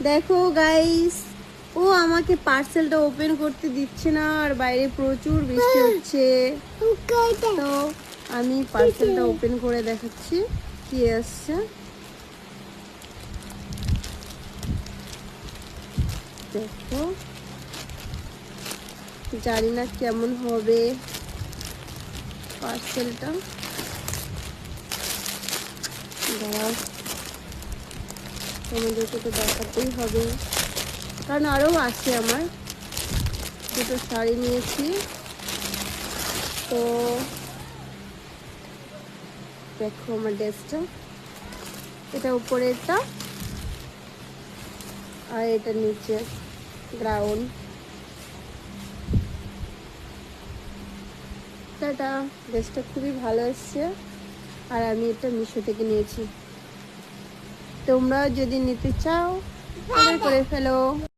দেখো গাইস, ও আমাকে পার্সেলটা ওপেন করতে দিচ্ছে না, আর বাইরে প্রচুর বৃষ্টি হচ্ছে। তো আমি পার্সেলটা ওপেন করে দেখাচ্ছি কি আসছে। দেখো, জানি না কেমন হবে পার্সেলটা। দাঁড়াও, তোমাদেরকে তো দেখাতেই হবে, কারণ আরও আছে। আমার দুটো শাড়ি নিয়েছি, তো দেখো আমার ড্রেসটা, এটা উপরেরটা আর এটা নিচে গ্রাউন্ড। এটা ড্রেসটা খুবই ভালো এসছে, আর আমি এটা মিশো থেকে নিয়েছি। তোমরা যদি নিতে চাও অর্ডার করে ফেলো।